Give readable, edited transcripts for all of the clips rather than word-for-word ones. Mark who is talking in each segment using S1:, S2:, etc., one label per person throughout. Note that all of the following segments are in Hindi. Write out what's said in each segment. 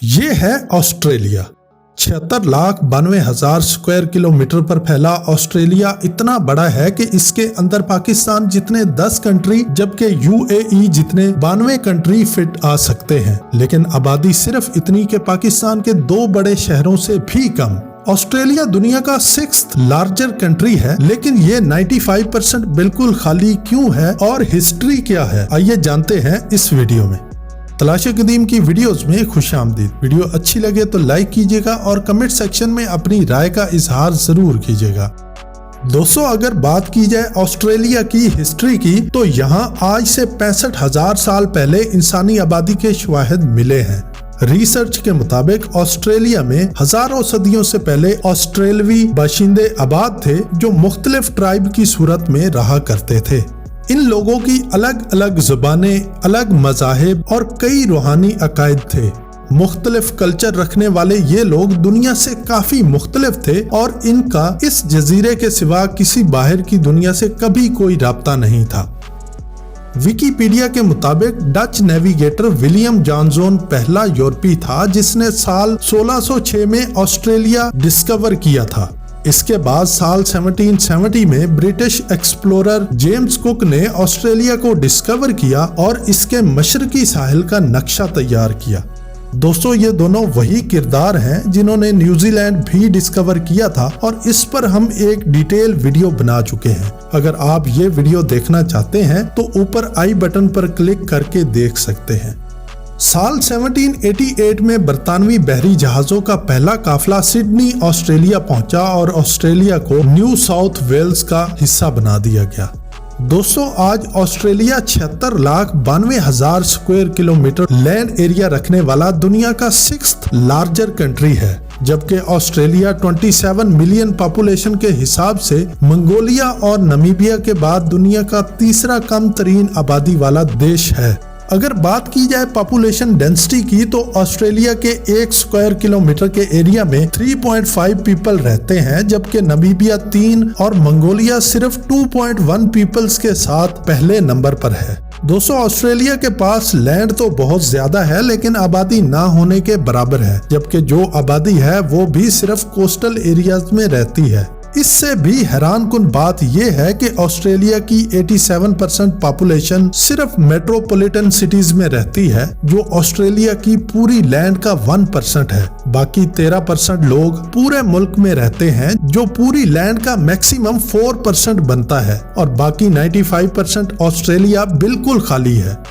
S1: ये है ऑस्ट्रेलिया। 76,92,000 स्क्वायर किलोमीटर पर फैला ऑस्ट्रेलिया इतना बड़ा है कि इसके अंदर पाकिस्तान जितने 10 कंट्री जबकि यूएई जितने 92 कंट्री फिट आ सकते हैं, लेकिन आबादी सिर्फ इतनी के पाकिस्तान के 2 बड़े शहरों से भी कम। ऑस्ट्रेलिया दुनिया का 6th लार्जर कंट्री है, लेकिन ये 95% बिल्कुल खाली क्यों है और हिस्ट्री क्या है, आइए जानते हैं इस वीडियो में। तलाश कदीम की वीडियोस में खुशामदीद। वीडियो अच्छी लगे तो लाइक कीजिएगा और कमेंट सेक्शन में अपनी राय का इजहार जरूर कीजिएगा। दोस्तों, अगर बात की जाए ऑस्ट्रेलिया की हिस्ट्री की तो यहाँ आज से 65,000 साल पहले इंसानी आबादी के शवाहिद मिले हैं। रिसर्च के मुताबिक ऑस्ट्रेलिया में हजारों सदियों से पहले ऑस्ट्रेलवी बाशिंदे आबाद थे जो मुख्तलिफ ट्राइब की सूरत में रहा करते थे। इन लोगों की अलग अलग जुबानें, अलग मज़ाहिब और कई रूहानी अकायद थे। मुख्तलिफ कल्चर रखने वाले ये लोग दुनिया से काफी मुख्तलिफ थे और इनका इस जजीरे के सिवा किसी बाहर की दुनिया से कभी कोई राब्ता नहीं था। विकिपीडिया के मुताबिक डच नेविगेटर विलियम जॉनसोन पहला यूरोपी था जिसने साल 1606 में ऑस्ट्रेलिया डिस्कवर किया था। इसके बाद साल 1770 में ब्रिटिश एक्सप्लोरर जेम्स कुक ने ऑस्ट्रेलिया को डिस्कवर किया और इसके मशरकी साहिल का नक्शा तैयार किया। दोस्तों, ये दोनों वही किरदार हैं जिन्होंने न्यूजीलैंड भी डिस्कवर किया था और इस पर हम एक डिटेल वीडियो बना चुके हैं। अगर आप ये वीडियो देखना चाहते हैं तो ऊपर आई बटन पर क्लिक करके देख सकते हैं। साल 1788 में बरतानवी बहरी जहाजों का पहला काफिला सिडनी ऑस्ट्रेलिया पहुंचा और ऑस्ट्रेलिया को न्यू साउथ वेल्स का हिस्सा बना दिया गया। दोस्तों, आज Australia 76,92,000 square kilometre land area रखने वाला दुनिया का 6th लार्जर कंट्री है, जबकि ऑस्ट्रेलिया 27 मिलियन पॉपुलेशन के हिसाब से मंगोलिया और नामीबिया के बाद दुनिया का तीसरा कम तरीन आबादी वाला देश है। अगर बात की जाए पॉपुलेशन डेंसिटी की तो ऑस्ट्रेलिया के 1 स्क्वायर किलोमीटर के एरिया में 3.5 पीपल रहते हैं, जबकि नामीबिया 3 और मंगोलिया सिर्फ 2.1 पीपल्स के साथ पहले नंबर पर है। दोस्तों, ऑस्ट्रेलिया के पास लैंड तो बहुत ज्यादा है लेकिन आबादी ना होने के बराबर है, जबकि जो आबादी है वो भी सिर्फ कोस्टल एरियाज में रहती है। इससे भी हैरान कुन बात यह है कि ऑस्ट्रेलिया की 87% पॉपुलेशन सिर्फ मेट्रोपॉलिटन सिटीज में रहती है, जो ऑस्ट्रेलिया की पूरी लैंड का 1% है। बाकी 13% लोग पूरे मुल्क में रहते हैं, जो पूरी लैंड का मैक्सिमम 4% बनता है, और बाकी 95% ऑस्ट्रेलिया बिल्कुल खाली है।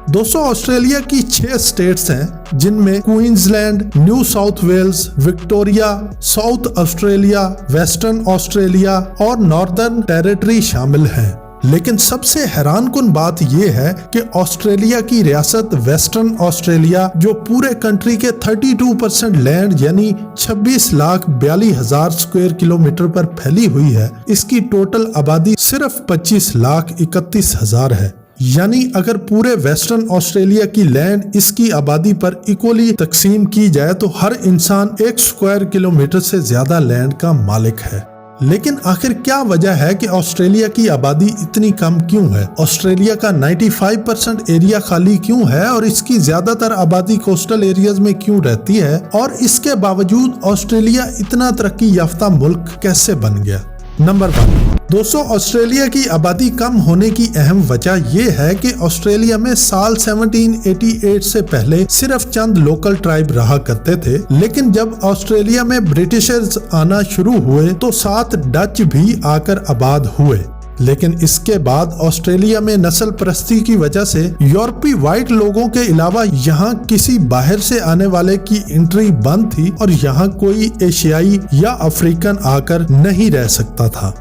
S1: दोस्तों, ऑस्ट्रेलिया की 6 स्टेट्स हैं जिनमें Queensland, New South Wales, Victoria, South Australia, Western Australia और नॉर्दर्न टेरिटरी शामिल हैं। लेकिन सबसे हैरानकुन बात यह है कि ऑस्ट्रेलिया की रियासत वेस्टर्न ऑस्ट्रेलिया, जो पूरे कंट्री के 32% लैंड यानी 26,42,000 स्क्वायर किलोमीटर पर फैली हुई है, इसकी टोटल आबादी सिर्फ 25,31,000 है। यानी अगर पूरे वेस्टर्न ऑस्ट्रेलिया की लैंड इसकी आबादी पर इक्वली तकसीम की जाए तो हर इंसान 1 स्क्वायर किलोमीटर से ज्यादा लैंड का मालिक है। लेकिन आखिर क्या वजह है कि ऑस्ट्रेलिया की आबादी इतनी कम क्यों है? ऑस्ट्रेलिया का 95% एरिया खाली क्यों है और इसकी ज्यादातर आबादी कोस्टल एरियाज में क्यों रहती है? और इसके बावजूद ऑस्ट्रेलिया इतना तरक्की याफ्ता मुल्क कैसे बन गया? नंबर 1, दोस्तों, ऑस्ट्रेलिया की आबादी कम होने की अहम वजह यह है कि ऑस्ट्रेलिया में साल 1788 से पहले सिर्फ चंद लोकल ट्राइब रहा करते थे, लेकिन जब ऑस्ट्रेलिया में ब्रिटिशर्स आना शुरू हुए तो 7 डच भी आकर आबाद हुए। लेकिन इसके बाद ऑस्ट्रेलिया में नस्ल परस्ती की वजह से यूरोपी व्हाइट लोगों के अलावा यहाँ किसी बाहर से आने वाले की एंट्री बंद थी और यहाँ कोई एशियाई या अफ्रीकन आकर नहीं रह सकता था।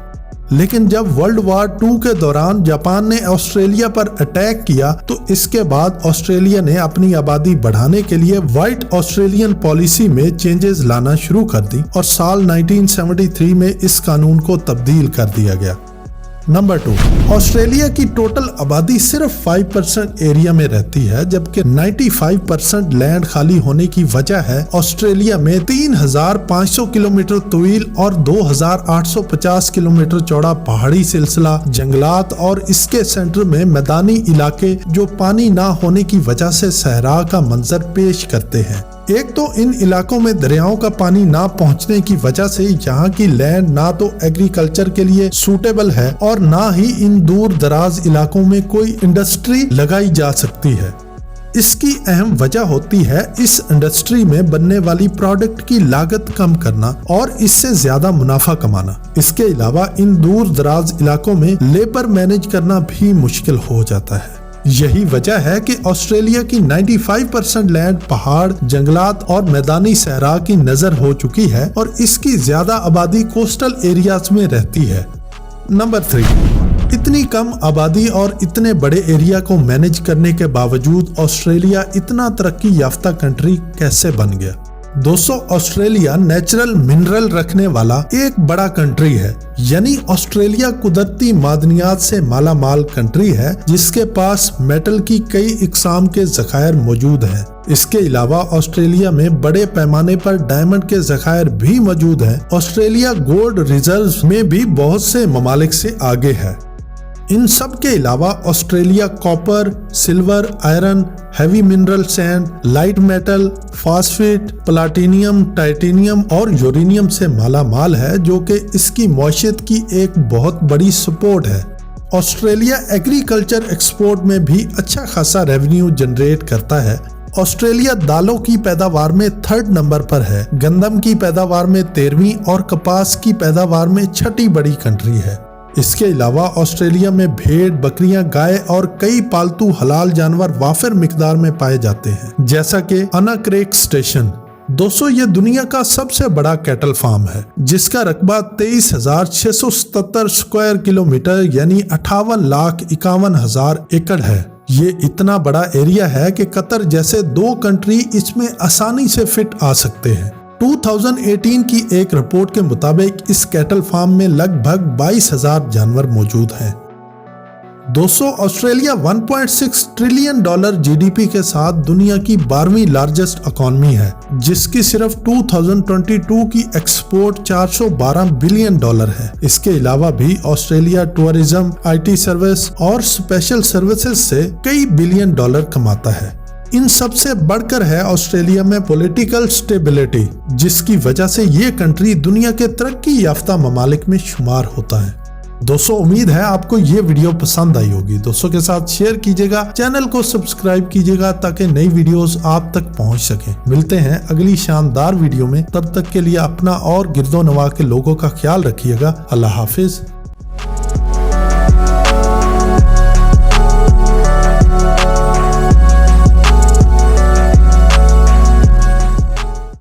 S1: लेकिन जब वर्ल्ड वार 2 के दौरान जापान ने ऑस्ट्रेलिया पर अटैक किया तो इसके बाद ऑस्ट्रेलिया ने अपनी आबादी बढ़ाने के लिए व्हाइट ऑस्ट्रेलियन पॉलिसी में चेंजेस लाना शुरू कर दी और साल 1973 में इस कानून को तब्दील कर दिया गया। नंबर 2, ऑस्ट्रेलिया की टोटल आबादी सिर्फ 5% एरिया में रहती है, जबकि 95% लैंड खाली होने की वजह है ऑस्ट्रेलिया में 3,500 किलोमीटर तवील और 2,850 किलोमीटर चौड़ा पहाड़ी सिलसिला, जंगलात और इसके सेंटर में मैदानी इलाके जो पानी ना होने की वजह से सहरा का मंजर पेश करते हैं। एक तो इन इलाकों में दरियाओं का पानी ना पहुंचने की वजह से यहाँ की लैंड ना तो एग्रीकल्चर के लिए सूटेबल है और ना ही इन दूर दराज इलाकों में कोई इंडस्ट्री लगाई जा सकती है। इसकी अहम वजह होती है इस इंडस्ट्री में बनने वाली प्रोडक्ट की लागत कम करना और इससे ज्यादा मुनाफा कमाना। इसके अलावा इन दूर दराज इलाकों में लेबर मैनेज करना भी मुश्किल हो जाता है। यही वजह है कि ऑस्ट्रेलिया की 95% लैंड पहाड़, जंगलात और मैदानी सहरा की नजर हो चुकी है और इसकी ज्यादा आबादी कोस्टल एरियाज में रहती है। नंबर 3, इतनी कम आबादी और इतने बड़े एरिया को मैनेज करने के बावजूद ऑस्ट्रेलिया इतना तरक्की याफ्ता कंट्री कैसे बन गया। दोस्तों, ऑस्ट्रेलिया नेचुरल मिनरल रखने वाला एक बड़ा कंट्री है, यानी ऑस्ट्रेलिया कुदरती मादनियात से माला माल कंट्री है जिसके पास मेटल की कई इकसाम के ज़खायर मौजूद हैं। इसके अलावा ऑस्ट्रेलिया में बड़े पैमाने पर डायमंड के ज़खायर भी मौजूद हैं। ऑस्ट्रेलिया गोल्ड रिजर्व्स में भी बहुत से ममालिक से आगे है। इन सब के अलावा Australia copper, silver, iron, heavy mineral sand, light metal, phosphate, platinum, titanium और यूरेनियम से माला माल है, जो कि इसकी मईशत की एक बहुत बड़ी सपोर्ट है। ऑस्ट्रेलिया एग्रीकल्चर एक्सपोर्ट में भी अच्छा खासा रेवेन्यू जनरेट करता है। ऑस्ट्रेलिया दालों की पैदावार में 3rd नंबर पर है, गंदम की पैदावार में 13वीं और कपास की पैदावार में 6ठी बड़ी कंट्री है। इसके अलावा ऑस्ट्रेलिया में भेड़, बकरियां, गाय और कई पालतू हलाल जानवर वाफिर मिकदार में पाए जाते हैं, जैसा कि अनाक्रेक स्टेशन। दोस्तों, ये दुनिया का सबसे बड़ा कैटल फार्म है जिसका रकबा 23,677 स्क्वायर किलोमीटर यानी 58,51,000 एकड़ है। ये इतना बड़ा एरिया है कि कतर जैसे 2 कंट्री इसमें आसानी से फिट आ सकते हैं। 2018 की एक रिपोर्ट के मुताबिक इस कैटल फार्म में लगभग 22,000 जानवर मौजूद हैं। दोस्तों, ऑस्ट्रेलिया $1.6 ट्रिलियन जीडीपी के साथ दुनिया की 12वीं लार्जेस्ट इकोनॉमी है, जिसकी सिर्फ 2022 की एक्सपोर्ट $412 बिलियन है। इसके अलावा भी ऑस्ट्रेलिया टूरिज्म, IT सर्विस और स्पेशल सर्विसेज से कई बिलियन डॉलर कमाता है। इन सबसे बढ़कर है ऑस्ट्रेलिया में पॉलिटिकल स्टेबिलिटी, जिसकी वजह से ये कंट्री दुनिया के तरक्की याफ्ता ममालिक में शुमार होता है। दोस्तों, उम्मीद है आपको ये वीडियो पसंद आई होगी। दोस्तों के साथ शेयर कीजिएगा, चैनल को सब्सक्राइब कीजिएगा ताकि नई वीडियोस आप तक पहुंच सके। मिलते हैं अगली शानदार वीडियो में, तब तक के लिए अपना और गिरदो नवा के लोगों का ख्याल रखिएगा। अल्लाह हाफिज।